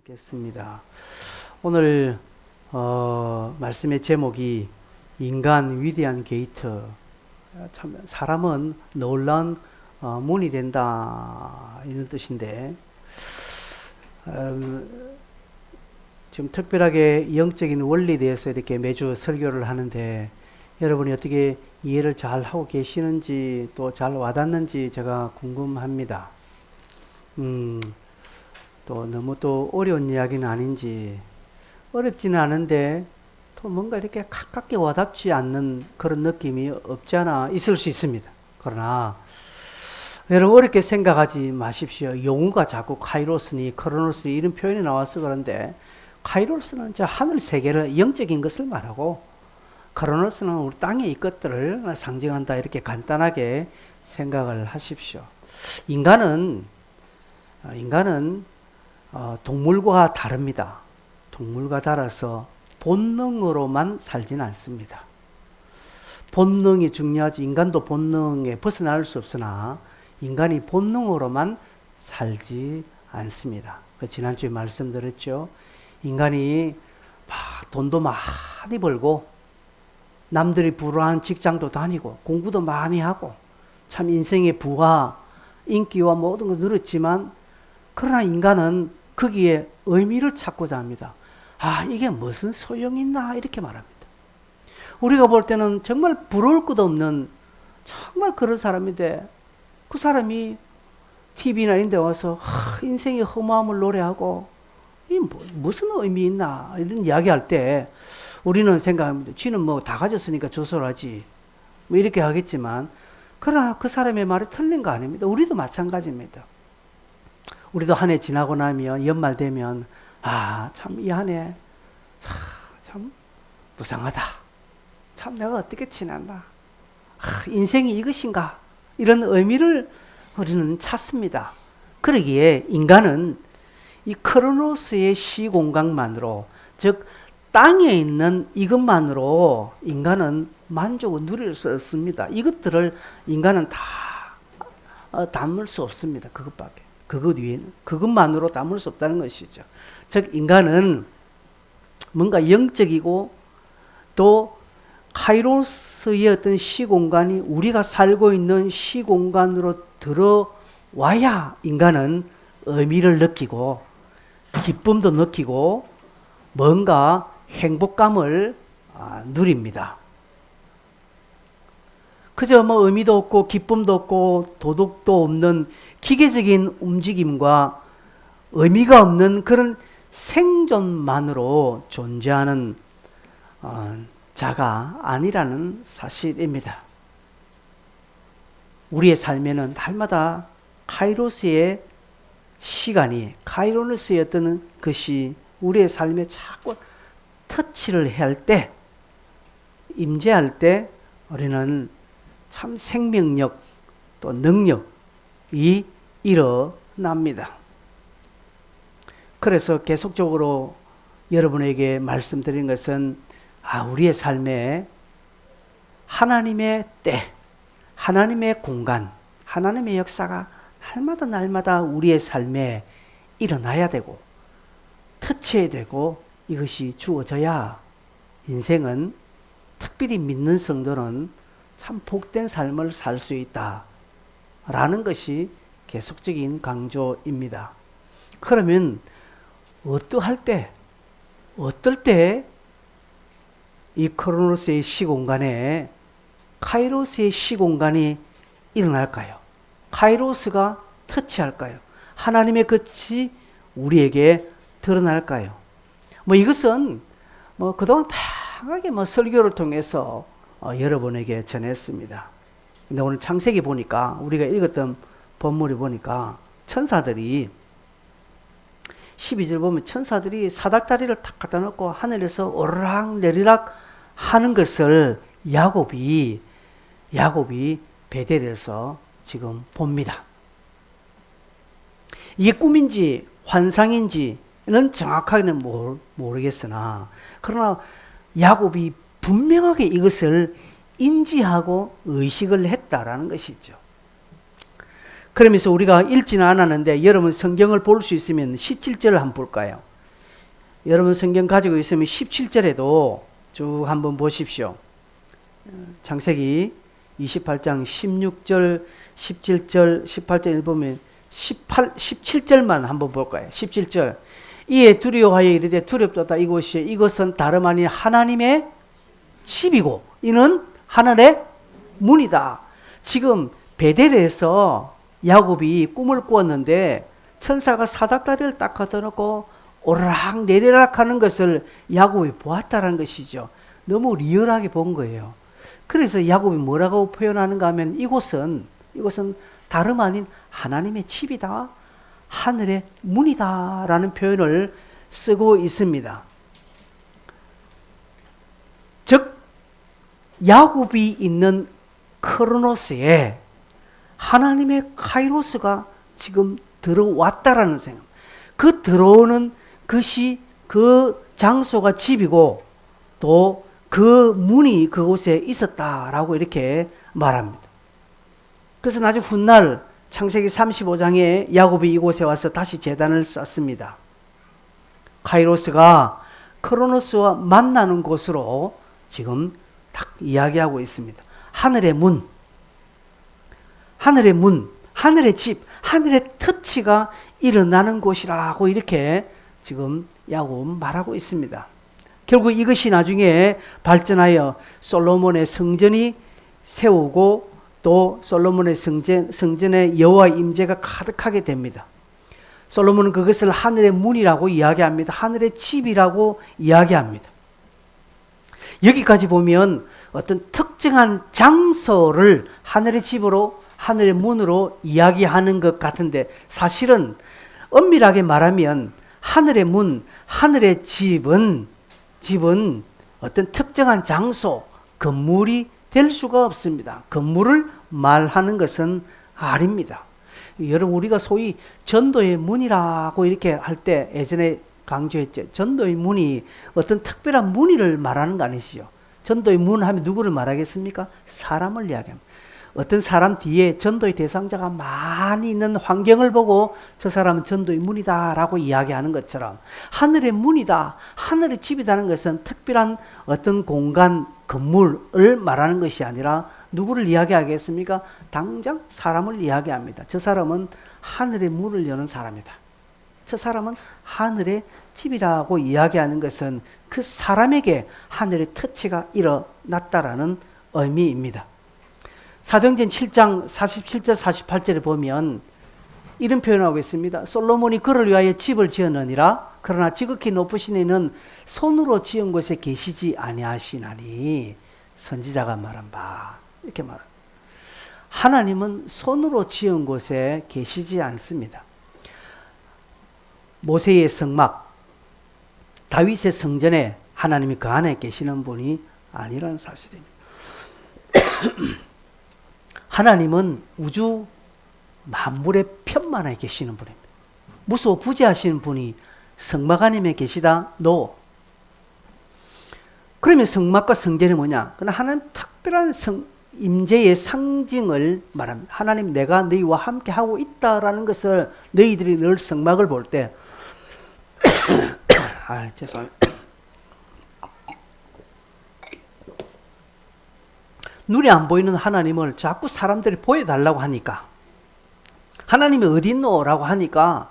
겠습니다. 오늘 말씀의 제목이 인간 위대한 게이트. 참 사람은 놀라운 문이 된다 이런 뜻인데 지금 특별하게 영적인 원리에 대해서 이렇게 매주 설교를 하는데 여러분이 어떻게 이해를 잘 하고 계시는지 또 잘 와닿는지 제가 궁금합니다. 또 너무 또 어려운 이야기는 아닌지, 어렵지는 않은데 또 뭔가 이렇게 가깝게 와닿지 않는 그런 느낌이 없지 않아 있을 수 있습니다. 그러나 여러분 어렵게 생각하지 마십시오. 용어가 자꾸 카이로스니 크로노스니 이런 표현이 나와서 그런데, 카이로스는 저 하늘 세계를 영적인 것을 말하고 크로노스는 우리 땅의 이 것들을 상징한다, 이렇게 간단하게 생각을 하십시오. 인간은 동물과 다릅니다. 동물과 달라서 본능으로만 살지는 않습니다. 본능이 중요하지. 인간도 본능에 벗어날 수 없으나 인간이 본능으로만 살지 않습니다. 지난주에 말씀드렸죠. 인간이 돈도 많이 벌고 남들이 부러워하는 직장도 다니고 공부도 많이 하고 참 인생의 부와 인기와 모든 걸 누렸지만, 그러나 인간은 거기에 의미를 찾고자 합니다. 이게 무슨 소용이 있나 이렇게 말합니다. 우리가 볼 때는 정말 부러울 것도 없는 정말 그런 사람인데, 그 사람이 TV나 이런 데 와서 인생의 허무함을 노래하고 이 무슨 의미 있나 이런 이야기할 때 우리는 생각합니다. 쥐는 뭐 다 가졌으니까 조솔하지 뭐 이렇게 하겠지만, 그러나 그 사람의 말이 틀린 거 아닙니다. 우리도 마찬가지입니다. 우리도 한 해 지나고 나면 연말 되면 참 이 한 해 참 무상하다. 참 내가 어떻게 지났나. 인생이 이것인가. 이런 의미를 우리는 찾습니다. 그러기에 인간은 이 크로노스의 시공간만으로, 즉 땅에 있는 이것만으로 인간은 만족을 누릴 수 없습니다. 이것들을 인간은 다 담을 수 없습니다. 그것밖에. 그것 위에는, 그것만으로 담을 수 없다는 것이죠. 즉 인간은 뭔가 영적이고 또 카이로스의 어떤 시공간이 우리가 살고 있는 시공간으로 들어와야 인간은 의미를 느끼고 기쁨도 느끼고 뭔가 행복감을 누립니다. 그저 뭐 의미도 없고 기쁨도 없고 도덕도 없는 기계적인 움직임과 의미가 없는 그런 생존만으로 존재하는 자가 아니라는 사실입니다. 우리의 삶에는 날마다 카이로스의 시간이, 카이로스의 어떤 것이 우리의 삶에 자꾸 터치를 할 때, 임재할 때 우리는 참 생명력 또 능력이 일어납니다. 그래서 계속적으로 여러분에게 말씀드린 것은 우리의 삶에 하나님의 때, 하나님의 공간, 하나님의 역사가 날마다 우리의 삶에 일어나야 되고 터치해야 되고, 이것이 주어져야 인생은, 특별히 믿는 성도는 참 복된 삶을 살 수 있다라는 것이 계속적인 강조입니다. 그러면 어떨 때 이 크로노스의 시공간에 카이로스의 시공간이 일어날까요? 카이로스가 터치할까요? 하나님의 것이 우리에게 드러날까요? 이것은 그동안 다양하게 설교를 통해서 여러분에게 전했습니다. 근데 오늘 창세기 보니까, 우리가 읽었던 본문을 보니까 천사들이 12절 보면 천사들이 사닥다리를 탁 갖다 놓고 하늘에서 오르락 내리락 하는 것을 야곱이 베델에서 지금 봅니다. 이게 꿈인지 환상인지는 정확하게는 모르겠으나, 그러나 야곱이 분명하게 이것을 인지하고 의식을 했다라는 것이죠. 그러면서 우리가 읽지는 않았는데 여러분 성경을 볼 수 있으면 17절을 한번 볼까요? 여러분 성경 가지고 있으면 17절에도 쭉 한번 보십시오. 창세기 28장 16절, 17절, 18절 보면 17절만 한번 볼까요? 17절. 이에 두려워하여 이르되 두렵도다 이곳이 이것은 다름 아닌 하나님의 집이고 이는 하늘의 문이다. 지금 베델에서 야곱이 꿈을 꾸었는데 천사가 사닥다리를 딱 걷어놓고 오르락 내리락 하는 것을 야곱이 보았다는 것이죠. 너무 리얼하게 본 거예요. 그래서 야곱이 뭐라고 표현하는가 하면 이곳은 다름 아닌 하나님의 집이다. 하늘의 문이다 라는 표현을 쓰고 있습니다. 즉 야곱이 있는 크로노스에 하나님의 카이로스가 지금 들어왔다라는 생각. 그 들어오는 것이 그 장소가 집이고 또 그 문이 그곳에 있었다라고 이렇게 말합니다. 그래서 나중 훗날 창세기 35장에 야곱이 이곳에 와서 다시 제단을 쌓습니다. 카이로스가 크로노스와 만나는 곳으로 지금 딱 이야기하고 있습니다. 하늘의 문, 하늘의 집, 하늘의 터치가 일어나는 곳이라고 이렇게 지금 야곱은 말하고 있습니다. 결국 이것이 나중에 발전하여 솔로몬의 성전이 세우고 또 솔로몬의 성전에 여호와의 임재가 가득하게 됩니다. 솔로몬은 그것을 하늘의 문이라고 이야기합니다. 하늘의 집이라고 이야기합니다. 여기까지 보면 어떤 특정한 장소를 하늘의 집으로 하늘의 문으로 이야기하는 것 같은데 사실은 엄밀하게 말하면 하늘의 문, 하늘의 집은 어떤 특정한 장소, 건물이 될 수가 없습니다. 건물을 말하는 것은 아닙니다. 여러분 우리가 소위 전도의 문이라고 이렇게 할 때 예전에 강조했죠. 전도의 문이 어떤 특별한 문의를 말하는 거 아니시죠. 전도의 문 하면 누구를 말하겠습니까? 사람을 이야기합니다. 어떤 사람 뒤에 전도의 대상자가 많이 있는 환경을 보고 저 사람은 전도의 문이다 라고 이야기하는 것처럼 하늘의 문이다, 하늘의 집이라는 것은 특별한 어떤 공간, 건물을 말하는 것이 아니라 누구를 이야기하겠습니까? 당장 사람을 이야기합니다. 저 사람은 하늘의 문을 여는 사람이다. 저 사람은 하늘의 집이라고 이야기하는 것은 그 사람에게 하늘의 터치가 일어났다라는 의미입니다. 사도행전 7장 47절 48절에 보면 이런 표현을 하고 있습니다. 솔로몬이 그를 위하여 집을 지었느니라. 그러나 지극히 높으신 이는 손으로 지은 곳에 계시지 아니하시나니 선지자가 말한 바. 이렇게 말합니다. 하나님은 손으로 지은 곳에 계시지 않습니다. 모세의 성막, 다윗의 성전에 하나님이 그 안에 계시는 분이 아니라는 사실입니다. 하나님은 우주 만물의 편만에 계시는 분입니다. 무서워 부재하시는 분이 성막 안에 계시다? No. 그러면 성막과 성전이 뭐냐? 그러나 하나님 특별한 임재의 상징을 말합니다. 하나님 내가 너희와 함께 하고 있다라는 것을 너희들이 늘 성막을 볼 때 죄송합니다. 눈에 안 보이는 하나님을 자꾸 사람들이 보여달라고 하니까 하나님이 어디 있노? 라고 하니까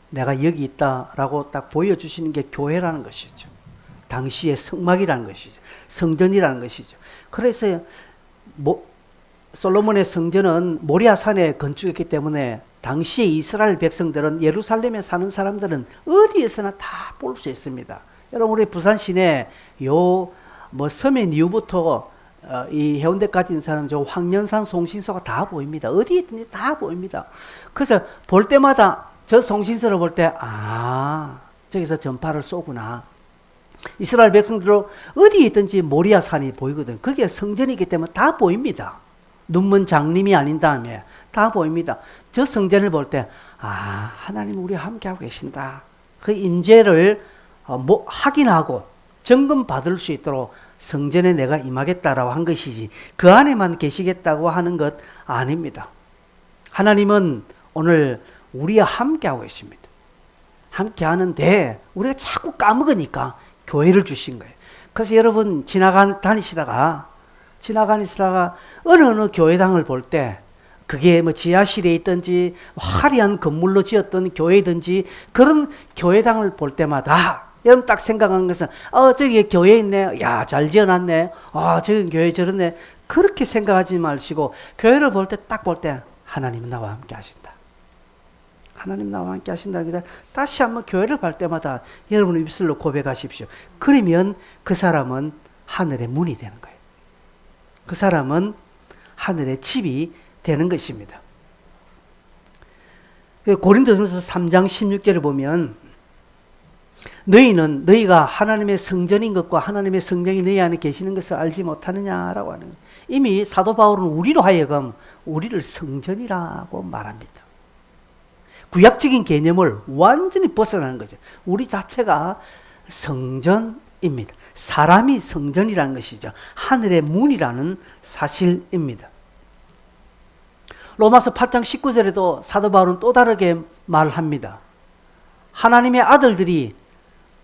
내가 여기 있다라고 딱 보여주시는 게 교회라는 것이죠. 당시의 성막이라는 것이죠. 성전이라는 것이죠. 그래서 솔로몬의 성전은 모리아산에 건축했기 때문에 당시의 이스라엘 백성들은 예루살렘에 사는 사람들은 어디에서나 다 볼 수 있습니다. 여러분 우리 부산 시내 서면 이후부터 이 해운대까지 있는 사람 저 황년산 송신소가 다 보입니다. 어디에 있든지 다 보입니다. 그래서 볼 때마다 저 송신소를 볼 때 저기서 전파를 쏘구나. 이스라엘 백성들로 어디에 있든지 모리아산이 보이거든. 그게 성전이기 때문에 다 보입니다. 눈먼 장님이 아닌 다음에 다 보입니다. 저 성전을 볼 때 하나님 우리와 함께하고 계신다. 그 임재를 확인하고 점검 받을 수 있도록 성전에 내가 임하겠다라고 한 것이지 그 안에만 계시겠다고 하는 것 아닙니다. 하나님은 오늘 우리와 함께하고 계십니다. 함께 하는데 우리가 자꾸 까먹으니까 교회를 주신 거예요. 그래서 여러분 다니시다가 어느 교회당을 볼 때 그게 뭐 지하실에 있든지 화려한 건물로 지었던 교회든지 그런 교회당을 볼 때마다 여러분 딱 생각하는 것은 저기 교회 있네. 야, 잘 지어놨네. 저기 교회 저렇네. 그렇게 생각하지 마시고 교회를 볼 때 딱 볼 때 하나님은 나와 함께 하신다. 하나님 나와 함께 하신다. 다시 한번 교회를 볼 때마다 여러분 입술로 고백하십시오. 그러면 그 사람은 하늘의 문이 되는 거예요. 그 사람은 하늘의 집이 되는 것입니다. 고린도전서 3장 16절을 보면 너희가 하나님의 성전인 것과 하나님의 성령이 너희 안에 계시는 것을 알지 못하느냐라고 하는 거예요. 이미 사도 바울은 우리로 하여금 우리를 성전이라고 말합니다. 구약적인 개념을 완전히 벗어나는 거죠. 우리 자체가 성전입니다. 사람이 성전이라는 것이죠. 하늘의 문이라는 사실입니다. 로마서 8장 19절에도 사도 바울은 또 다르게 말합니다. 하나님의 아들들이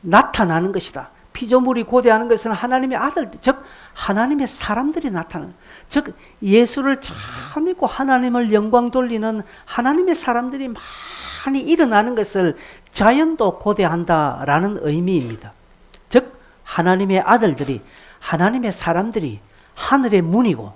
나타나는 것이다. 피조물이 고대하는 것은 하나님의 아들, 즉 하나님의 사람들이 나타나는, 즉 예수를 잘 믿고 하나님을 영광 돌리는 하나님의 사람들이 많이 일어나는 것을 자연도 고대한다라는 의미입니다. 즉 하나님의 아들들이, 하나님의 사람들이 하늘의 문이고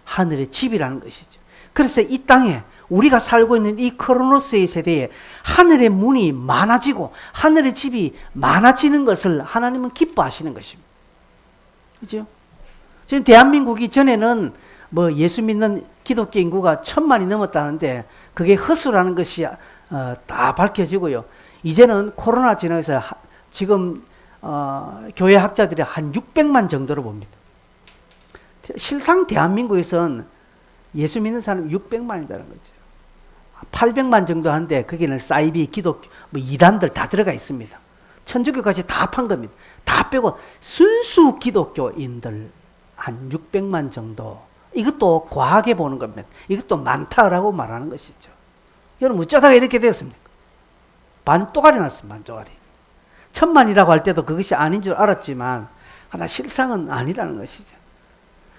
하늘의 집이라는 것이죠. 그래서 이 땅에 우리가 살고 있는 이 크로노스의 세대에 하늘의 문이 많아지고 하늘의 집이 많아지는 것을 하나님은 기뻐하시는 것입니다. 그렇죠? 지금 대한민국이 전에는 뭐 예수 믿는 기독교 인구가 1,000만이 넘었다는데 그게 허수라는 것이 다 밝혀지고요. 이제는 코로나 지나서 지금 교회 학자들이 한 600만 정도로 봅니다. 실상 대한민국에서는 예수 믿는 사람이 600만이라는 거죠. 800만 정도 하는데 거기는 사이비, 기독교, 뭐 이단들 다 들어가 있습니다. 천주교까지 다 합한 겁니다. 다 빼고 순수 기독교인들 한 600만 정도. 이것도 과하게 보는 겁니다. 이것도 많다라고 말하는 것이죠. 여러분 어쩌다가 이렇게 되었습니까? 반또가리 났습니다. 반또가리. 1,000만이라고 할 때도 그것이 아닌 줄 알았지만 하나 실상은 아니라는 것이죠.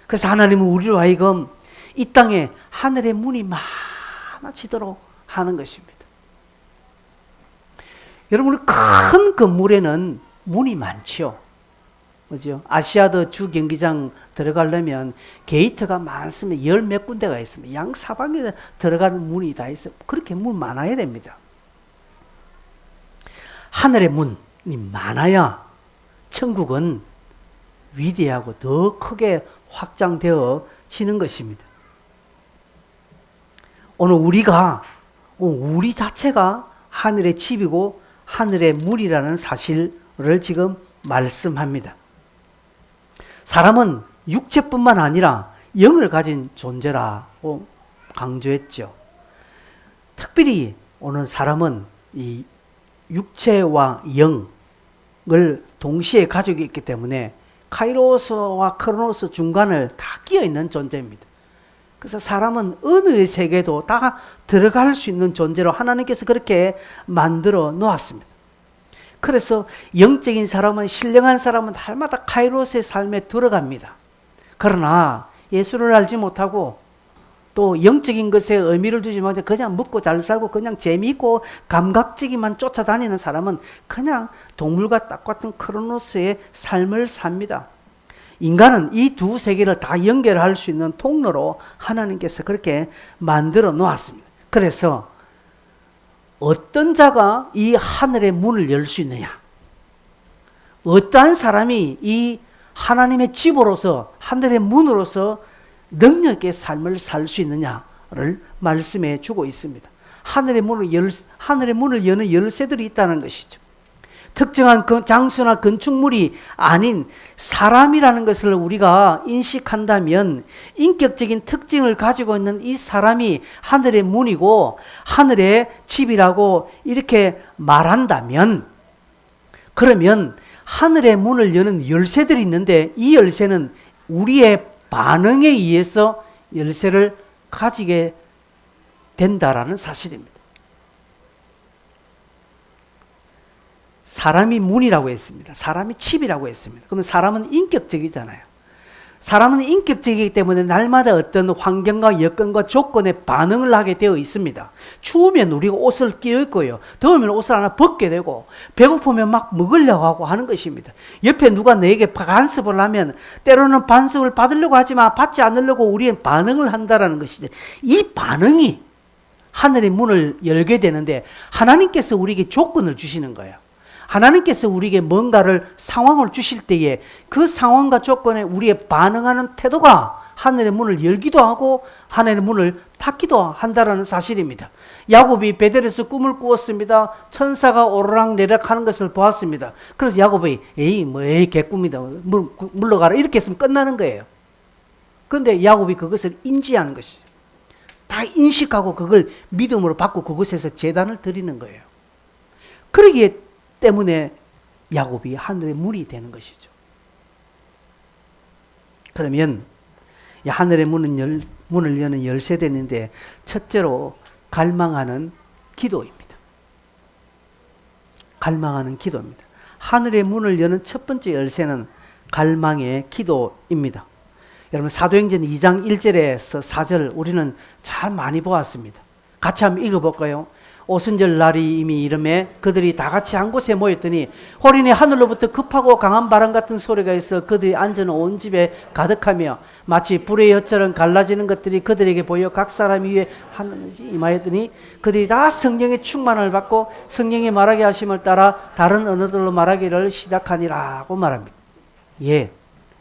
그래서 하나님은 우리로 하여금 이 땅에 하늘의 문이 많아지도록 하는 것입니다. 여러분 우리 큰 건물에는 문이 많지요. 그죠? 아시아드 주 경기장 들어가려면 게이트가 많습니다. 10몇 군데가 있습니다. 양 사방에 들어가는 문이 다 있어요. 그렇게 문 많아야 됩니다. 하늘의 문이 많아야 천국은 위대하고 더 크게 확장되어지는 것입니다. 오늘 우리 자체가 하늘의 집이고 하늘의 문이라는 사실을 지금 말씀합니다. 사람은 육체뿐만 아니라 영을 가진 존재라고 강조했죠. 특별히 오늘 사람은 이 육체와 영을 동시에 가지고 있기 때문에 카이로스와 크로노스 중간을 다 끼어 있는 존재입니다. 그래서 사람은 어느 세계도 다 들어갈 수 있는 존재로 하나님께서 그렇게 만들어 놓았습니다. 그래서 영적인 사람은, 신령한 사람은 날마다 카이로스의 삶에 들어갑니다. 그러나 예수를 알지 못하고 또 영적인 것에 의미를 두지 못하고 그냥 먹고 잘 살고 그냥 재미있고 감각적이만 쫓아다니는 사람은 그냥 동물과 똑같은 크로노스의 삶을 삽니다. 인간은 이 두 세계를 다 연결할 수 있는 통로로 하나님께서 그렇게 만들어 놓았습니다. 그래서 어떤 자가 이 하늘의 문을 열 수 있느냐? 어떠한 사람이 이 하나님의 집으로서 하늘의 문으로서 능력 있게 삶을 살 수 있느냐를 말씀해 주고 있습니다. 하늘의 문을 여는 열쇠들이 있다는 것이죠. 특정한 장소나 건축물이 아닌 사람이라는 것을 우리가 인식한다면 인격적인 특징을 가지고 있는 이 사람이 하늘의 문이고 하늘의 집이라고 이렇게 말한다면, 그러면 하늘의 문을 여는 열쇠들이 있는데 이 열쇠는 우리의 반응에 의해서 열쇠를 가지게 된다라는 사실입니다. 사람이 문이라고 했습니다. 사람이 칩이라고 했습니다. 그러면 사람은 인격적이잖아요. 사람은 인격적이기 때문에 날마다 어떤 환경과 여건과 조건에 반응을 하게 되어 있습니다. 추우면 우리가 옷을 끼얹고요. 더우면 옷을 하나 벗게 되고, 배고프면 막 먹으려고 하고 하는 것입니다. 옆에 누가 내게 간섭을 하면 때로는 반석을 받으려고 하지만 받지 않으려고 우리는 반응을 한다는 것이죠. 이 반응이 하늘의 문을 열게 되는데 하나님께서 우리에게 조건을 주시는 거예요. 하나님께서 우리에게 뭔가를 상황을 주실 때에 그 상황과 조건에 우리의 반응하는 태도가 하늘의 문을 열기도 하고 하늘의 문을 닫기도 한다는 사실입니다. 야곱이 베델에서 꿈을 꾸었습니다. 천사가 오르락내리락 하는 것을 보았습니다. 그래서 야곱이 에이 개꿈이다 물러가라 이렇게 했으면 끝나는 거예요. 그런데 야곱이 그것을 인지하는 것이죠. 다 인식하고 그걸 믿음으로 받고 그곳에서 제단을 드리는 거예요. 그러기에 때문에 야곱이 하늘의 문이 되는 것이죠. 그러면 하늘의 문을 여는 열쇠되는데 첫째로 갈망하는 기도입니다. 갈망하는 기도입니다. 하늘의 문을 여는 첫 번째 열쇠는 갈망의 기도입니다. 여러분 사도행전 2장 1절에서 4절 우리는 잘 많이 보았습니다. 같이 한번 읽어볼까요? 오순절 날이 이미 이름에 그들이 다 같이 한 곳에 모였더니 호련히 하늘로부터 급하고 강한 바람 같은 소리가 있어 그들이 앉은 온 집에 가득하며 마치 불의 엿처럼 갈라지는 것들이 그들에게 보여 각 사람 위에 하늘이 임하였더니 그들이 다 성령의 충만을 받고 성령이 말하게 하심을 따라 다른 언어들로 말하기를 시작하니라고 말합니다. 예,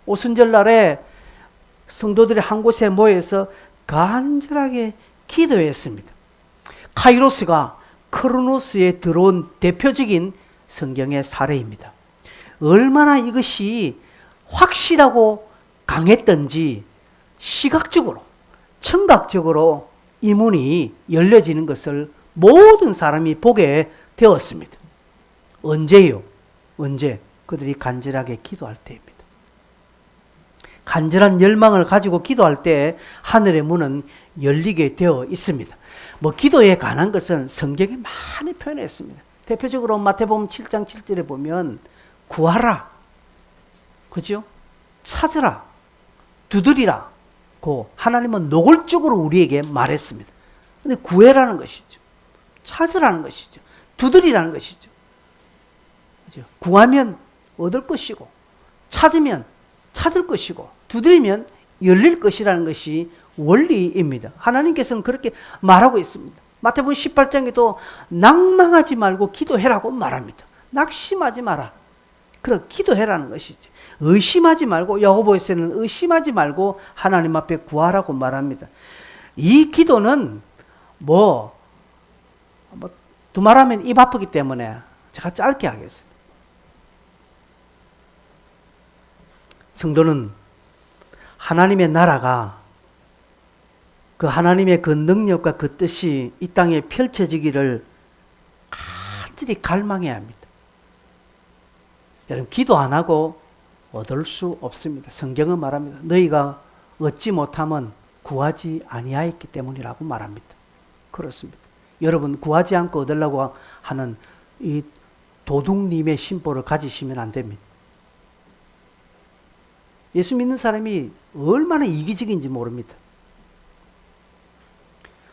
오순절 날에 성도들이 한 곳에 모여서 간절하게 기도했습니다. 카이로스가 크로노스에 들어온 대표적인 성경의 사례입니다. 얼마나 이것이 확실하고 강했던지 시각적으로, 청각적으로 이 문이 열려지는 것을 모든 사람이 보게 되었습니다. 언제요? 언제? 그들이 간절하게 기도할 때입니다. 간절한 열망을 가지고 기도할 때 하늘의 문은 열리게 되어 있습니다. 기도에 관한 것은 성경에 많이 표현했습니다. 대표적으로 마태복음 7장 7절에 보면 구하라, 그죠? 찾으라, 두드리라 고 하나님은 노골적으로 우리에게 말했습니다. 근데 구해라는 것이죠. 찾으라는 것이죠. 두드리라는 것이죠. 그죠? 구하면 얻을 것이고 찾으면 찾을 것이고 두드리면 열릴 것이라는 것이 원리입니다. 하나님께서는 그렇게 말하고 있습니다. 마태복음 18장에도 낭망하지 말고 기도해라고 말합니다. 낙심하지 마라. 그럼 기도해라는 것이지. 의심하지 말고, 야고보서는 의심하지 말고 하나님 앞에 구하라고 말합니다. 이 기도는 두말하면 입 아프기 때문에 제가 짧게 하겠습니다. 성도는 하나님의 나라가 그 하나님의 그 능력과 그 뜻이 이 땅에 펼쳐지기를 간절히 갈망해야 합니다. 여러분 기도 안 하고 얻을 수 없습니다. 성경은 말합니다. 너희가 얻지 못하면 구하지 아니하였기 때문이라고 말합니다. 그렇습니다. 여러분 구하지 않고 얻으려고 하는 이 도둑님의 심보를 가지시면 안 됩니다. 예수 믿는 사람이 얼마나 이기적인지 모릅니다.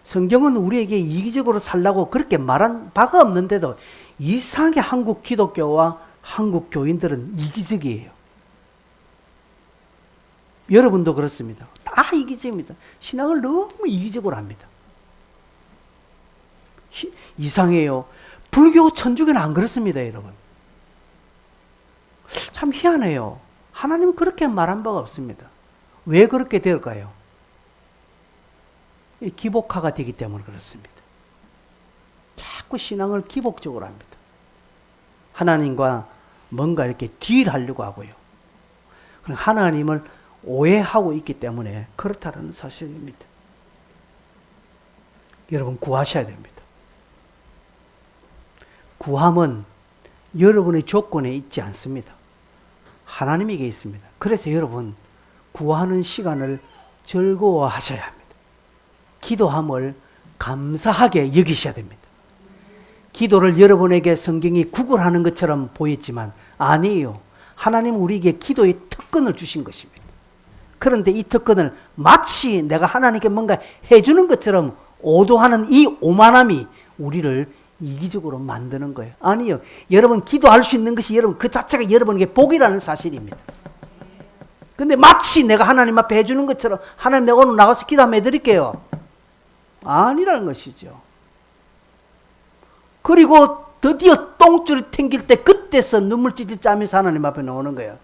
성경은 우리에게 이기적으로 살라고 그렇게 말한 바가 없는데도 이상하게 한국 기독교와 한국 교인들은 이기적이에요. 여러분도 그렇습니다. 다 이기적입니다. 신앙을 너무 이기적으로 합니다. 이상해요. 불교, 천주교는 안 그렇습니다, 여러분. 참 희한해요. 하나님은 그렇게 말한 바가 없습니다. 왜 그렇게 될까요? 기복화가 되기 때문에 그렇습니다. 자꾸 신앙을 기복적으로 합니다. 하나님과 뭔가 이렇게 딜하려고 하고요. 하나님을 오해하고 있기 때문에 그렇다는 사실입니다. 여러분 구하셔야 됩니다. 구함은 여러분의 조건에 있지 않습니다. 하나님에게 있습니다. 그래서 여러분 구하는 시간을 즐거워하셔야 합니다. 기도함을 감사하게 여기셔야 됩니다. 기도를 여러분에게 성경이 구걸하는 것처럼 보였지만 아니에요. 하나님은 우리에게 기도의 특권을 주신 것입니다. 그런데 이 특권을 마치 내가 하나님께 뭔가 해주는 것처럼 오도하는 이 오만함이 우리를 이기적으로 만드는 거예요. 아니요. 여러분 기도할 수 있는 것이 여러분 그 자체가 여러분에게 복이라는 사실입니다. 근데 마치 내가 하나님 앞에 해주는 것처럼 하나님 내가 오늘 나가서 기도 한번 해드릴게요. 아니라는 것이죠. 그리고 드디어 똥줄이 튕길 때 그때서 눈물 찔찔 짜면서 하나님 앞에 나오는 거예요.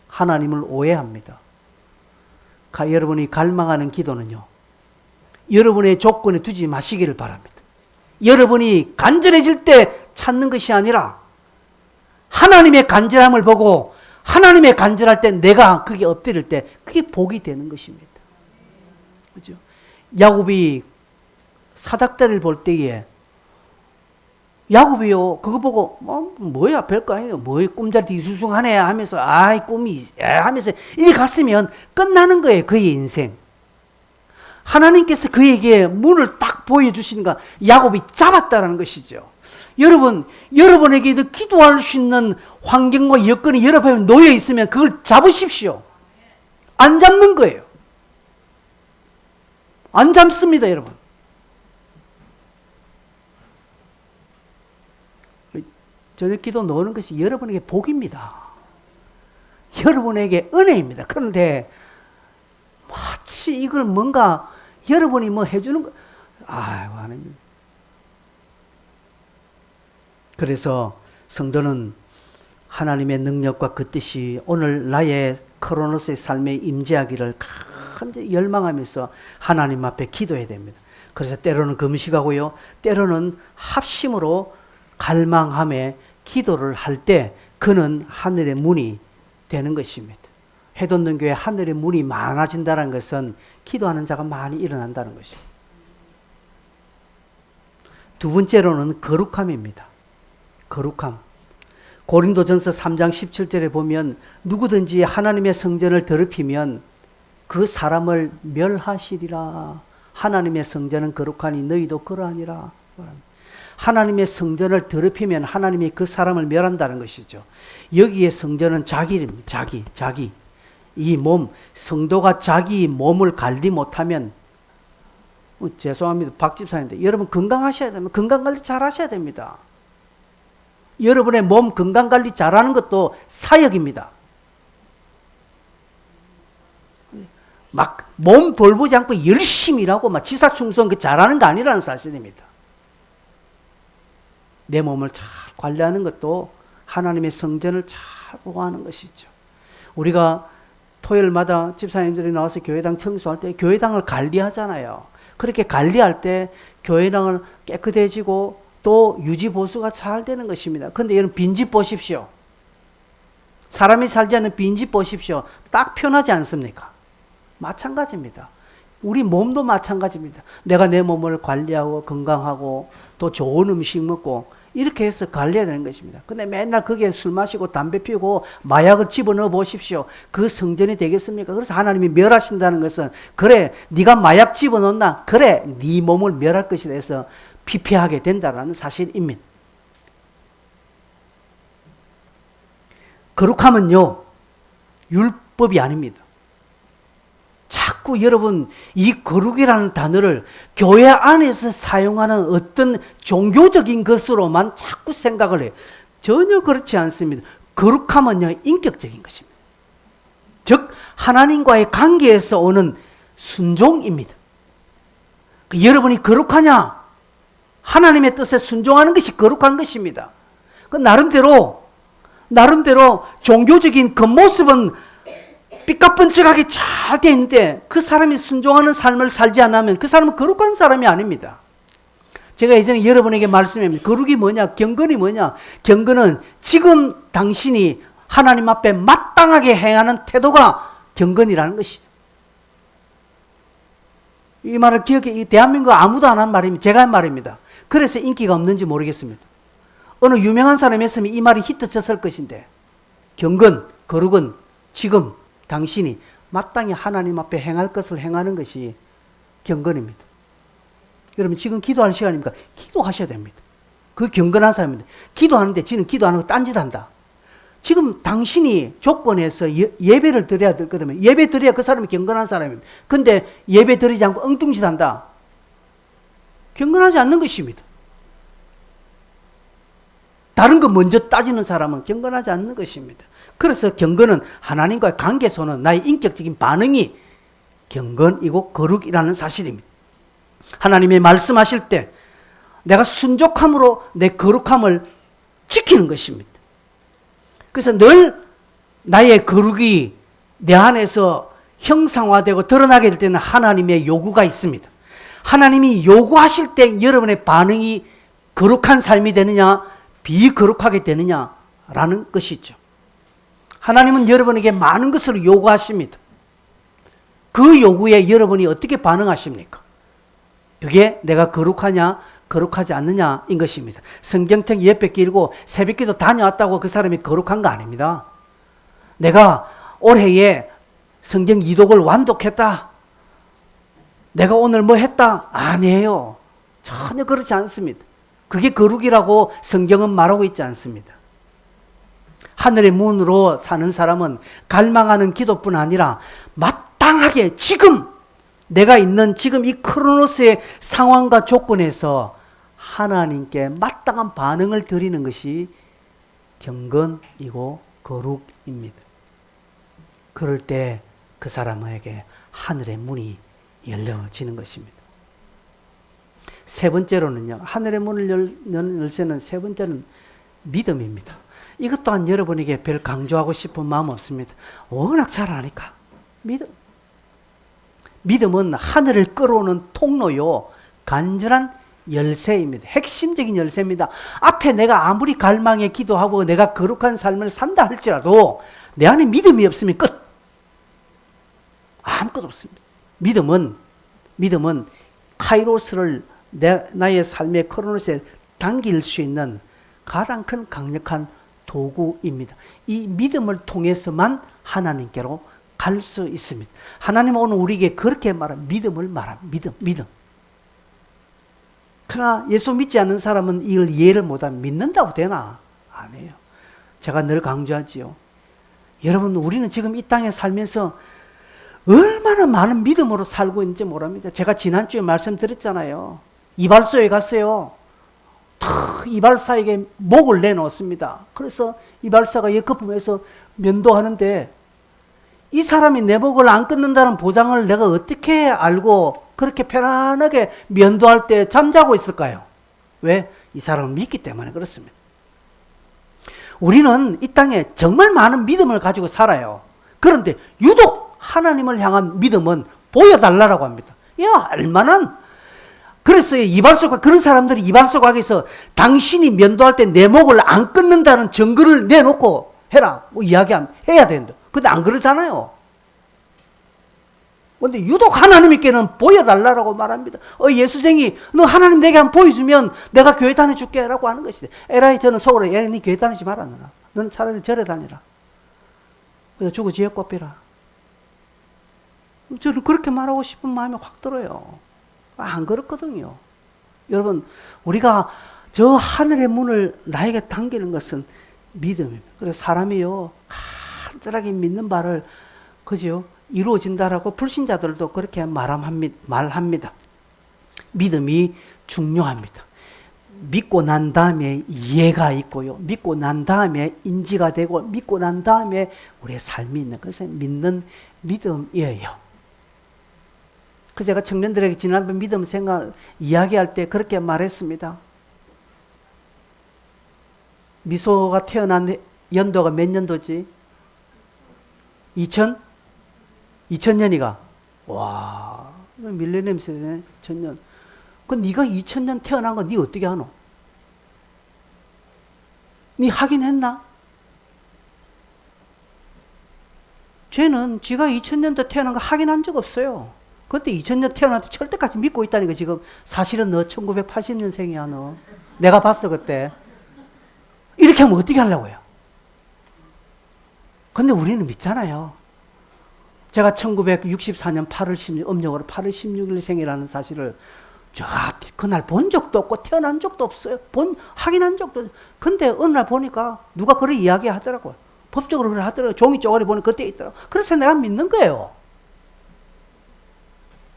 하나님을 오해합니다. 여러분이 갈망하는 기도는요. 여러분의 조건에 두지 마시기를 바랍니다. 여러분이 간절해질 때 찾는 것이 아니라 하나님의 간절함을 보고 하나님의 간절할 때 내가 그게 엎드릴 때 그게 복이 되는 것입니다. 그죠? 야곱이 사닥다리를 볼 때에 야곱이요 그거 보고 뭐야 별거 아니에요. 뭐 꿈자리 뒤숭숭하네 하면서 아이 꿈이 하면서 이리 갔으면 끝나는 거예요. 그의 인생. 하나님께서 그에게 문을 딱 보여주시니까 야곱이 잡았다는 것이죠. 여러분, 여러분에게도 기도할 수 있는 환경과 여건이 여러분 놓여 있으면 그걸 잡으십시오. 안 잡는 거예요. 안 잡습니다, 여러분. 저녁 기도 놓는 것이 여러분에게 복입니다. 여러분에게 은혜입니다. 그런데 마치 이걸 뭔가 여러분이 뭐 해주는 거, 아이고, 하나님. 그래서 성도는 하나님의 능력과 그 뜻이 오늘 나의 크로노스의 삶에 임재하기를 간절히 열망하면서 하나님 앞에 기도해야 됩니다. 그래서 때로는 금식하고요, 때로는 합심으로 갈망함에 기도를 할 때 그는 하늘의 문이 되는 것입니다. 해돋는 교회 하늘의 문이 많아진다는 것은 기도하는 자가 많이 일어난다는 것입니다. 두 번째로는 거룩함입니다. 거룩함. 고린도전서 3장 17절에 보면 누구든지 하나님의 성전을 더럽히면 그 사람을 멸하시리라. 하나님의 성전은 거룩하니 너희도 그러하니라. 하나님의 성전을 더럽히면 하나님이 그 사람을 멸한다는 것이죠. 여기에 성전은 자기입니다. 자기. 이 몸, 성도가 자기 몸을 관리 못하면 죄송합니다. 박 집사님인데 여러분 건강하셔야 됩니다. 건강관리 잘 하셔야 됩니다. 여러분의 몸 건강관리 잘하는 것도 사역입니다. 막 몸 돌보지 않고 열심히 일하고 막 지사충성 그 잘하는 거 아니라는 사실입니다. 내 몸을 잘 관리하는 것도 하나님의 성전을 잘 보호하는 것이죠. 우리가 토요일마다 집사님들이 나와서 교회당 청소할 때 교회당을 관리하잖아요. 그렇게 관리할 때 교회당을 깨끗해지고 또 유지보수가 잘 되는 것입니다. 그런데 여러분 빈집 보십시오. 사람이 살지 않는 빈집 보십시오. 딱 편하지 않습니까? 마찬가지입니다. 우리 몸도 마찬가지입니다. 내가 내 몸을 관리하고 건강하고 또 좋은 음식 먹고 이렇게 해서 관리해야 되는 것입니다. 근데 맨날 거기에 술 마시고 담배 피우고 마약을 집어넣어 보십시오. 그 성전이 되겠습니까? 그래서 하나님이 멸하신다는 것은 그래 네가 마약 집어넣나? 그래 네 몸을 멸할 것이다 해서 피폐하게 된다는 사실입니다. 거룩함은요 율법이 아닙니다. 자꾸 여러분 이 거룩이라는 단어를 교회 안에서 사용하는 어떤 종교적인 것으로만 자꾸 생각을 해요. 전혀 그렇지 않습니다. 거룩함은요 인격적인 것입니다. 즉 하나님과의 관계에서 오는 순종입니다. 여러분이 거룩하냐? 하나님의 뜻에 순종하는 것이 거룩한 것입니다. 그 나름대로 종교적인 겉모습은 삐까뻔쩍하게 잘 돼 있는데 그 사람이 순종하는 삶을 살지 않으면 그 사람은 거룩한 사람이 아닙니다. 제가 예전에 여러분에게 말씀했습니다. 거룩이 뭐냐? 경건이 뭐냐? 경건은 지금 당신이 하나님 앞에 마땅하게 행하는 태도가 경건이라는 것이죠. 이 말을 기억해. 이 대한민국 아무도 안 한 말입니다. 제가 한 말입니다. 그래서 인기가 없는지 모르겠습니다. 어느 유명한 사람이 했으면 이 말이 히트쳤을 것인데 경건, 거룩은 지금 당신이 마땅히 하나님 앞에 행할 것을 행하는 것이 경건입니다. 여러분 지금 기도할 시간입니까? 기도하셔야 됩니다. 그 경건한 사람인데, 기도하는데 지는 기도하는 거 딴짓한다. 지금 당신이 조건에서 예배를 드려야 될 거라면 예배 드려야 그 사람이 경건한 사람입니다. 근데 예배 드리지 않고 엉뚱짓 한다. 경건하지 않는 것입니다. 다른 거 먼저 따지는 사람은 경건하지 않는 것입니다. 그래서 경건은 하나님과의 관계에서는 나의 인격적인 반응이 경건이고 거룩이라는 사실입니다. 하나님이 말씀하실 때 내가 순종함으로 내 거룩함을 지키는 것입니다. 그래서 늘 나의 거룩이 내 안에서 형상화되고 드러나게 될 때는 하나님의 요구가 있습니다. 하나님이 요구하실 때 여러분의 반응이 거룩한 삶이 되느냐 비거룩하게 되느냐라는 것이죠. 하나님은 여러분에게 많은 것을 요구하십니다. 그 요구에 여러분이 어떻게 반응하십니까? 그게 내가 거룩하냐 거룩하지 않느냐인 것입니다. 성경책 옆에 길고 새벽기도 다녀왔다고 그 사람이 거룩한 거 아닙니다. 내가 올해에 성경 2독을 완독했다. 내가 오늘 뭐 했다. 아니에요. 전혀 그렇지 않습니다. 그게 거룩이라고 성경은 말하고 있지 않습니다. 하늘의 문으로 사는 사람은 갈망하는 기도뿐 아니라 마땅하게 지금 내가 있는 지금 이 크로노스의 상황과 조건에서 하나님께 마땅한 반응을 드리는 것이 경건이고 거룩입니다. 그럴 때 그 사람에게 하늘의 문이 열려지는 것입니다. 세 번째로는요, 하늘의 문을 여는 열쇠는 세 번째는 믿음입니다. 이것 또한 여러분에게 별 강조하고 싶은 마음 없습니다. 워낙 잘 아니까. 믿음은 하늘을 끌어오는 통로요, 간절한 열쇠입니다. 핵심적인 열쇠입니다. 앞에 내가 아무리 갈망에 기도하고 내가 거룩한 삶을 산다 할지라도 내 안에 믿음이 없으면 끝. 아무것도 없습니다. 믿음은 카이로스를 나의 삶의 크로노스에 당길 수 있는 가장 큰 강력한 도구입니다. 이 믿음을 통해서만 하나님께로 갈 수 있습니다. 하나님은 오늘 우리에게 그렇게 믿음을 말합니다. 믿음. 그러나 예수 믿지 않는 사람은 이걸 이해를 못하면 믿는다고 되나? 아니에요. 제가 늘 강조하지요. 여러분, 우리는 지금 이 땅에 살면서 얼마나 많은 믿음으로 살고 있는지 모릅니다. 제가 지난주에 말씀드렸잖아요. 이발소에 갔어요. 이발사에게 목을 내놓습니다. 그래서 이발사가 예거품에서 면도하는데 이 사람이 내 목을 안 끊는다는 보장을 내가 어떻게 알고 그렇게 편안하게 면도할 때 잠자고 있을까요? 왜? 이 사람을 믿기 때문에 그렇습니다. 우리는 이 땅에 정말 많은 믿음을 가지고 살아요. 그런데 유독 하나님을 향한 믿음은 보여달라고 합니다. 야, 얼마나. 그래서 이발소가, 그런 사람들이 이발소 가게에서 당신이 면도할 때 내 목을 안 끊는다는 증거를 내놓고 해라. 뭐 해야 된다. 근데 안 그러잖아요. 근데 유독 하나님께는 보여달라고 말합니다. 예수생이 너 하나님 내게 한번 보여주면 내가 교회 다녀줄게 라고 하는 것이다. 에라이 저는 속으로 네 교회 다니지 말아. 너는 차라리 절에 다니라. 그래서 주고 지혜 꼽히라. 저는 그렇게 말하고 싶은 마음이 확 들어요. 안 그렇거든요. 여러분, 우리가 저 하늘의 문을 나에게 당기는 것은 믿음입니다. 그래서 사람이요, 간절하게 믿는 바를 그죠? 이루어진다라고 불신자들도 그렇게 말합니다. 믿음이 중요합니다. 믿고 난 다음에 이해가 있고요. 믿고 난 다음에 인지가 되고 믿고 난 다음에 우리의 삶이 있는 것을 믿는 믿음이에요. 그래서 제가 청년들에게 지난번 믿음 생각 이야기할 때 그렇게 말했습니다. 미소가 태어난 연도가 몇 년도지? 2000년이가. 와, 밀레니엄 세대네. 2000년. 그 네가 2000년 태어난 거 네 어떻게 하노? 네 하긴 했나? 쟤는 지가 2000년도 태어난 거 확인한 적 없어요. 그때 2000년 태어났는데 철때까지 믿고 있다니까. 지금 사실은 너 1980년생이야 너. 내가 봤어 그때. 이렇게 하면 어떻게 하려고요? 근데 우리는 믿잖아요. 제가 1964년 8월 16일, 음력으로 8월 16일 생이라는 사실을 제가 그날 본 적도 없고 태어난 적도 없어요. 확인한 적도 없어요. 근데 어느 날 보니까 누가 그런 이야기 하더라고요. 법적으로 그래 하더라고요. 종이 쪼가리 보니 그때 있더라고요. 그래서 내가 믿는 거예요.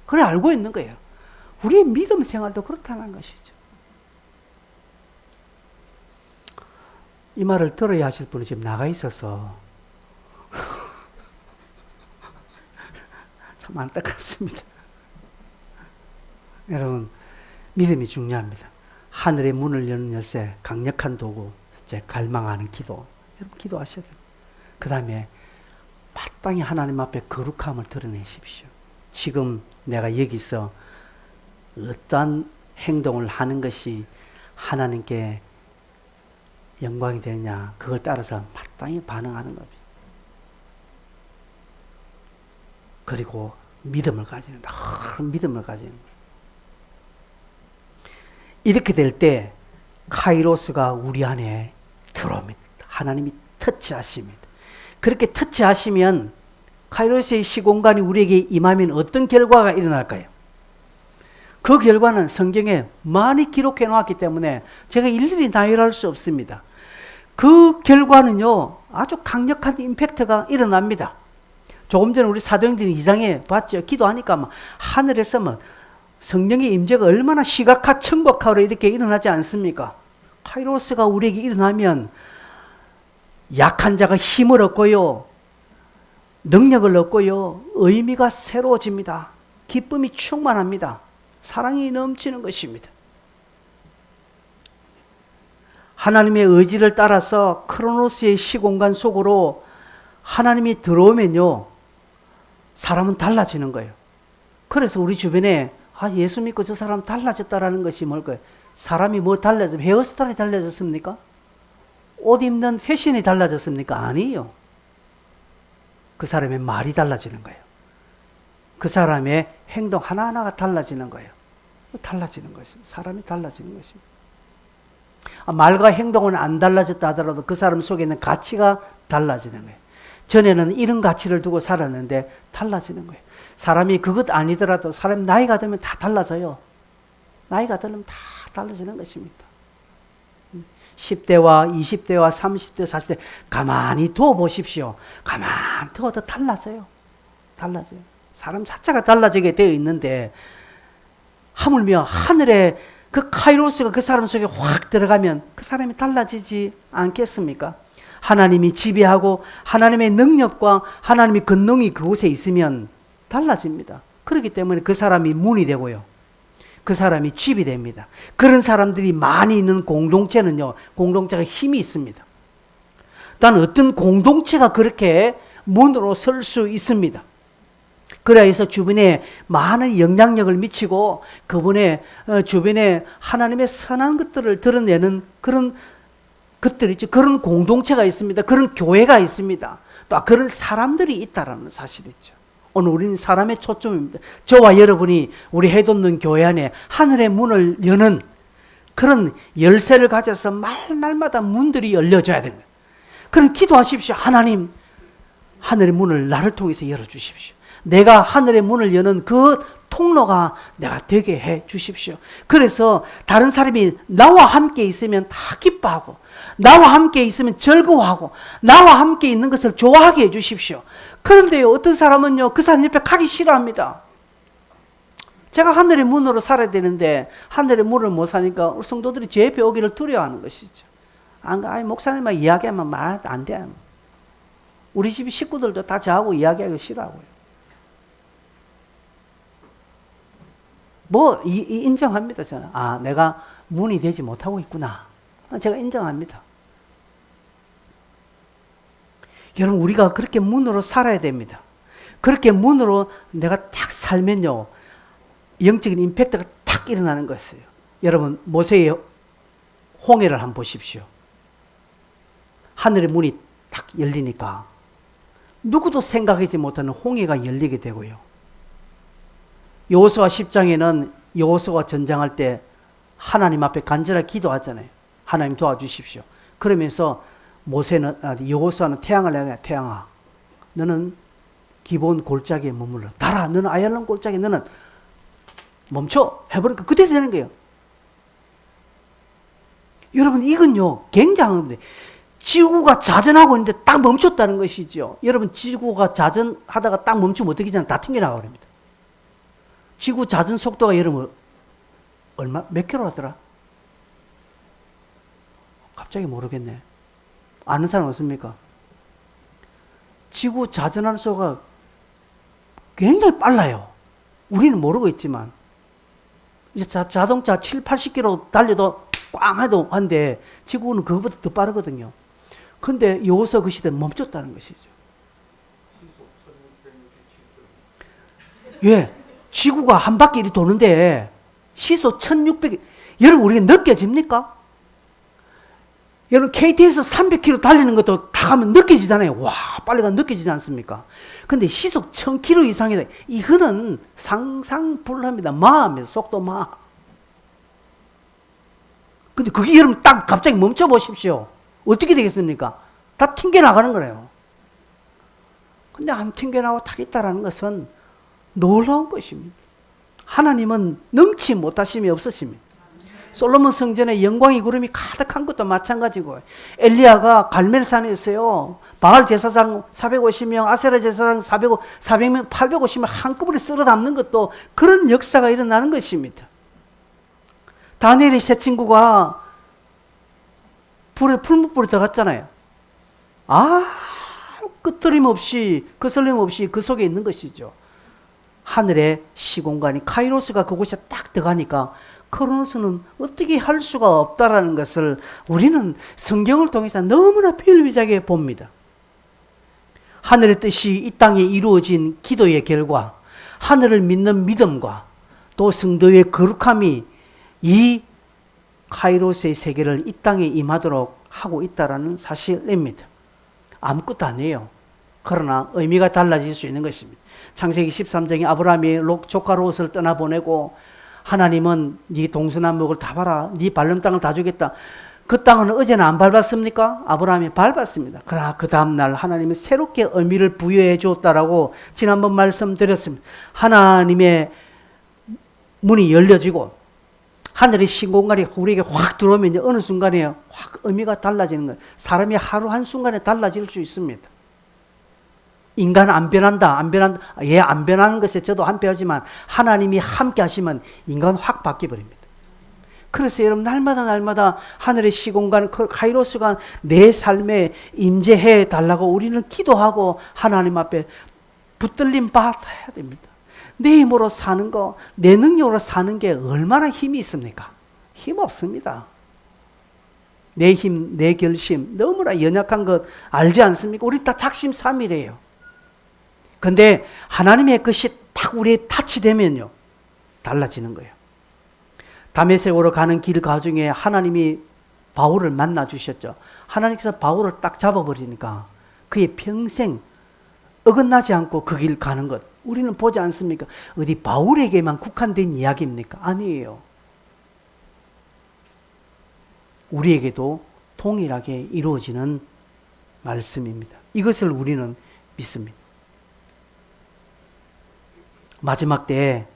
그래 알고 있는 거예요. 우리의 믿음 생활도 그렇다는 것이죠. 이 말을 들어야 하실 분이 지금 나가 있어서 참 안타깝습니다. 여러분, 믿음이 중요합니다. 하늘의 문을 여는 열쇠, 강력한 도구, 제 갈망하는 기도. 여러분 기도하셔야 돼요. 그 다음에 마땅히 하나님 앞에 거룩함을 드러내십시오. 지금 내가 여기서 어떠한 행동을 하는 것이 하나님께 영광이 되느냐, 그걸 따라서 마땅히 반응하는 겁니다. 그리고 믿음을 가지는, 믿음을 가지는 거예요. 이렇게 될 때 카이로스가 우리 안에 들어옵니다. 하나님이 터치하십니다. 그렇게 터치하시면 카이로스의 시공간이 우리에게 임하면 어떤 결과가 일어날까요? 그 결과는 성경에 많이 기록해 놓았기 때문에 제가 일일이 나열할 수 없습니다. 그 결과는요, 아주 강력한 임팩트가 일어납니다. 조금 전에 우리 사도행전 2장에 봤죠. 기도하니까 막 하늘에서 막 성령의 임재가 얼마나 시각화, 청각화로 이렇게 일어나지 않습니까? 카이로스가 우리에게 일어나면 약한 자가 힘을 얻고요, 능력을 얻고요, 의미가 새로워집니다. 기쁨이 충만합니다. 사랑이 넘치는 것입니다. 하나님의 의지를 따라서 크로노스의 시공간 속으로 하나님이 들어오면요, 사람은 달라지는 거예요. 그래서 우리 주변에 예수 믿고 저 사람 달라졌다라는 것이 뭘까요? 사람이 뭐 달라졌습니까? 헤어스타일이 달라졌습니까? 옷 입는 패션이 달라졌습니까? 아니에요. 그 사람의 말이 달라지는 거예요. 그 사람의 행동 하나하나가 달라지는 거예요. 달라지는 것입니다. 사람이 달라지는 것입니다. 말과 행동은 안 달라졌다 하더라도 그 사람 속에 있는 가치가 달라지는 거예요. 전에는 이런 가치를 두고 살았는데 달라지는 거예요. 사람이 그것 아니더라도 사람 나이가 들면 다 달라져요. 나이가 들면 다 달라지는 것입니다. 10대와 20대와 30대, 40대 가만히 두어 보십시오. 가만히 두어도 달라져요. 달라져요. 사람 자체가 달라지게 되어 있는데 하물며 하늘에 그 카이로스가 그 사람 속에 확 들어가면 그 사람이 달라지지 않겠습니까? 하나님이 지배하고 하나님의 능력과 하나님의 권능이 그곳에 있으면 달라집니다. 그렇기 때문에 그 사람이 문이 되고요, 그 사람이 집이 됩니다. 그런 사람들이 많이 있는 공동체는요, 공동체가 힘이 있습니다. 단 어떤 공동체가 그렇게 문으로 설 수 있습니다. 그래야 해서 주변에 많은 영향력을 미치고 그분의 주변에 하나님의 선한 것들을 드러내는 그런 것들이 있죠. 그런 공동체가 있습니다. 그런 교회가 있습니다. 또 그런 사람들이 있다라는 사실이죠. 오늘 우리는 사람의 초점입니다. 저와 여러분이 우리 해돋는 교회 안에 하늘의 문을 여는 그런 열쇠를 가져서 날마다 문들이 열려져야 됩니다. 그럼 기도하십시오. 하나님, 하늘의 문을 나를 통해서 열어주십시오. 내가 하늘의 문을 여는 그 통로가 내가 되게 해 주십시오. 그래서 다른 사람이 나와 함께 있으면 다 기뻐하고, 나와 함께 있으면 즐거워하고, 나와 함께 있는 것을 좋아하게 해 주십시오. 그런데 어떤 사람은요, 그 사람 옆에 가기 싫어합니다. 제가 하늘의 문으로 살아야 되는데 하늘의 문을 못 사니까 우리 성도들이 제 옆에 오기를 두려워하는 것이죠. 아니, 목사님만 이야기하면 말 안 돼. 우리 집 식구들도 다 저하고 이야기하기 싫어하고요. 인정합니다, 저는. 내가 문이 되지 못하고 있구나. 제가 인정합니다. 여러분, 우리가 그렇게 문으로 살아야 됩니다. 그렇게 문으로 내가 딱 살면요, 영적인 임팩트가 딱 일어나는 것이에요. 여러분, 모세의 홍해를 한번 보십시오. 하늘의 문이 딱 열리니까 누구도 생각하지 못하는 홍해가 열리게 되고요. 여호수아 10장에는 여호수아가 전장할 때 하나님 앞에 간절하게 기도하잖아요. 하나님 도와주십시오. 그러면서 여호수아는 태양을 향해, 태양아, 너는 기본 골짜기에 머물러. 달아, 너는 아얄론 골짜기, 너는 멈춰 해버리니까 그대로 되는 거예요. 여러분 이건요 굉장한 겁니다. 지구가 자전하고 있는데 딱 멈췄다는 것이죠. 여러분 지구가 자전하다가 딱 멈추면 어떻게 되나 다 튕겨나가 버립니다. 지구 자전 속도가 여러분 몇 킬로 하더라? 갑자기 모르겠네. 아는 사람 없습니까? 지구 자전하는 속도가 굉장히 빨라요. 우리는 모르고 있지만 이제 자동차 7, 80km 달려도 꽝 해도 한데 지구는 그것보다 더 빠르거든요. 근데 여기서 그 시대는 멈췄다는 것이죠. 예, 지구가 한 바퀴 이리 도는데 시속 1600, 여러분 우리가 느껴집니까? 여러분 KT에서 300km 달리는 것도 다 가면 느껴지잖아요. 와, 빨리 가면 느껴지지 않습니까? 근데 시속 1000km 이상이다. 이거는 상상 불합니다. 마입니다. 속도 마. 근데 그게 여러분 딱 갑자기 멈춰 보십시오. 어떻게 되겠습니까? 다 튕겨나가는 거예요. 근데 안 튕겨나고 타겠다라는 것은 놀라운 것입니다. 하나님은 능치 못하심이 없으십니다. 솔로몬 성전에 영광의 구름이 가득한 것도 마찬가지고, 엘리야가 갈멜산에 있어요. 바알 제사장 450명, 아세라 제사장 400명, 850명 한꺼번에 쓸어 담는 것도 그런 역사가 일어나는 것입니다. 다니엘의 세 친구가 풀무불에 들어갔잖아요. 끄트림 없이, 거슬림 없이 그 속에 있는 것이죠. 하늘의 시공간이 카이로스가 그곳에 딱 들어가니까 크로노스는 어떻게 할 수가 없다라는 것을 우리는 성경을 통해서 너무나 필비하게 봅니다. 하늘의 뜻이 이 땅에 이루어진 기도의 결과, 하늘을 믿는 믿음과 또 성도의 거룩함이 이 카이로스의 세계를 이 땅에 임하도록 하고 있다는 사실입니다. 아무것도 아니에요. 그러나 의미가 달라질 수 있는 것입니다. 창세기 13장에 아브라함이 조카 롯을 떠나보내고, 하나님은 네 동서남북을 다 봐라, 네 밟는 땅을 다 주겠다. 그 땅은 어제는 안 밟았습니까? 아브라함이 밟았습니다. 그러나 그 다음날 하나님은 새롭게 의미를 부여해 주었다라고 지난번 말씀드렸습니다. 하나님의 문이 열려지고 하늘의 신공간이 우리에게 확 들어오면 어느 순간에 확 의미가 달라지는 거예요. 사람이 하루 한순간에 달라질 수 있습니다. 인간 안 변한다. 예, 안 변하는 것에 저도 한패하지만 하나님이 함께 하시면 인간 확 바뀌어버립니다. 그래서 여러분 날마다 하늘의 시공간, 카이로스가 내 삶에 임재해 달라고 우리는 기도하고 하나님 앞에 붙들림 받아야 됩니다. 내 힘으로 사는 거, 내 능력으로 사는 게 얼마나 힘이 있습니까? 힘 없습니다. 내 힘, 내 결심, 너무나 연약한 것 알지 않습니까? 우리 다 작심삼일이에요. 근데 하나님의 것이 딱 우리에 타치되면요, 달라지는 거예요. 다메섹으로 가는 길 가중에 하나님이 바울을 만나 주셨죠. 하나님께서 바울을 딱 잡아버리니까 그의 평생 어긋나지 않고 그 길 가는 것 우리는 보지 않습니까? 어디 바울에게만 국한된 이야기입니까? 아니에요. 우리에게도 동일하게 이루어지는 말씀입니다. 이것을 우리는 믿습니다. 마지막 때,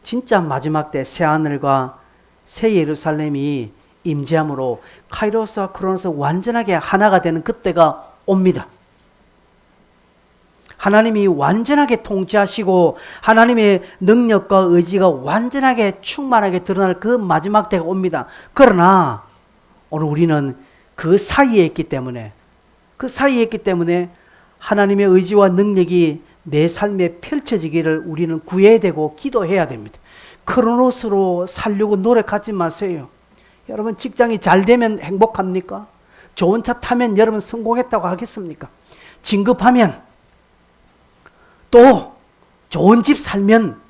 진짜 마지막 때 새하늘과 새 예루살렘이 임재함으로 카이로스와 크로노스 완전하게 하나가 되는 그때가 옵니다. 하나님이 완전하게 통치하시고 하나님의 능력과 의지가 완전하게 충만하게 드러날 그 마지막 때가 옵니다. 그러나 오늘 우리는 그 사이에 있기 때문에 하나님의 의지와 능력이 내 삶에 펼쳐지기를 우리는 구해야 되고 기도해야 됩니다. 크로노스로 살려고 노력하지 마세요. 여러분 직장이 잘 되면 행복합니까? 좋은 차 타면 여러분 성공했다고 하겠습니까? 진급하면 또 좋은 집 살면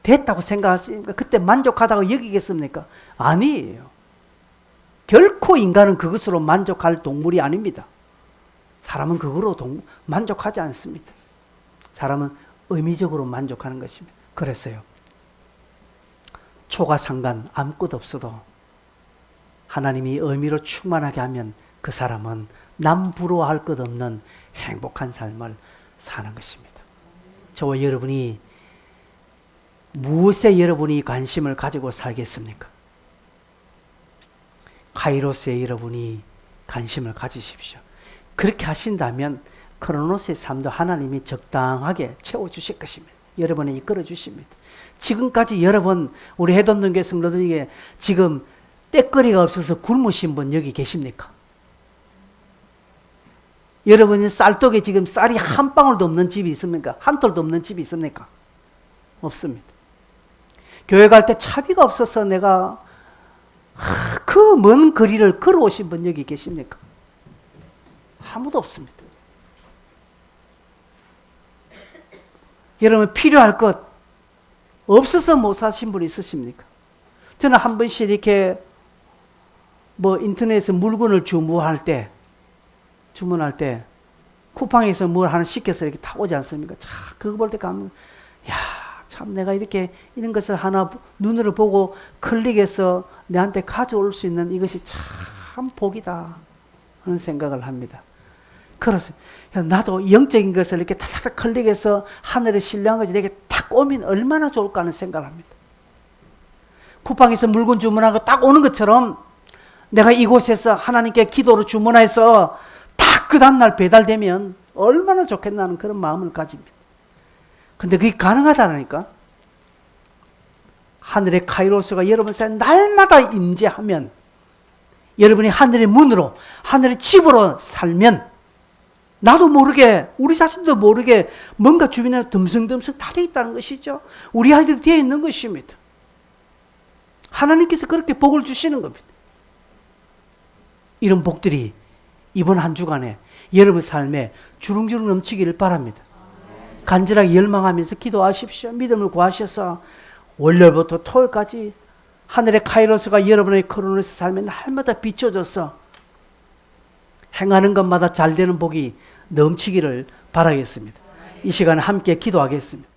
됐다고 생각하십니까? 그때 만족하다고 여기겠습니까? 아니에요. 결코 인간은 그것으로 만족할 동물이 아닙니다. 사람은 그거로 만족하지 않습니다. 사람은 의미적으로 만족하는 것입니다. 그랬어요. 초가상간 아무것도 없어도 하나님이 의미로 충만하게 하면 그 사람은 남 부러워할 것 없는 행복한 삶을 사는 것입니다. 저와 여러분이 무엇에 여러분이 관심을 가지고 살겠습니까? 카이로스에 여러분이 관심을 가지십시오. 그렇게 하신다면 크로노스의 삶도 하나님이 적당하게 채워주실 것입니다. 여러분을 이끌어 주십니다. 지금까지 여러분, 우리 해돋는 교회 성도들에게 지금 때거리가 없어서 굶으신 분 여기 계십니까? 여러분이 쌀떡에 지금 쌀이 한 방울도 없는 집이 있습니까? 한 톨도 없는 집이 있습니까? 없습니다. 교회 갈 때 차비가 없어서 내가 그 먼 거리를 걸어오신 분 여기 계십니까? 아무도 없습니다. 여러분 필요할 것 없어서 못 사신 분 있으십니까? 저는 한 번씩 이렇게 인터넷에서 물건을 주문할 때 쿠팡에서 뭘 하나 시켜서 이렇게 다 오지 않습니까? 자, 그거 볼 때 가면 참 내가 이렇게 이런 것을 하나 눈으로 보고 클릭해서 내한테 가져올 수 있는 이것이 참 복이다 하는 생각을 합니다. 그렇습니다. 나도 영적인 것을 이렇게 탁탁 클릭해서 하늘에 신뢰한 것이 내게 딱 오면 얼마나 좋을까 하는 생각을 합니다. 쿠팡에서 물건 주문하고 딱 오는 것처럼 내가 이곳에서 하나님께 기도로 주문해서 딱 그 다음날 배달되면 얼마나 좋겠나는 그런 마음을 가집니다. 근데 그게 가능하다니까. 하늘의 카이로스가 여러분 사이에 날마다 임재하면, 여러분이 하늘의 문으로, 하늘의 집으로 살면 나도 모르게, 우리 자신도 모르게 뭔가 주변에 듬성듬성 다 되어 있다는 것이죠. 우리 아이들이 되어 있는 것입니다. 하나님께서 그렇게 복을 주시는 겁니다. 이런 복들이 이번 한 주간에 여러분 삶에 주렁주렁 넘치기를 바랍니다. 간절하게 열망하면서 기도하십시오. 믿음을 구하셔서 월요일부터 토요일까지 하늘의 카이로스가 여러분의 크로노스 삶에 날마다 비춰져서 행하는 것마다 잘 되는 복이 넘치기를 바라겠습니다. 이 시간에 함께 기도하겠습니다.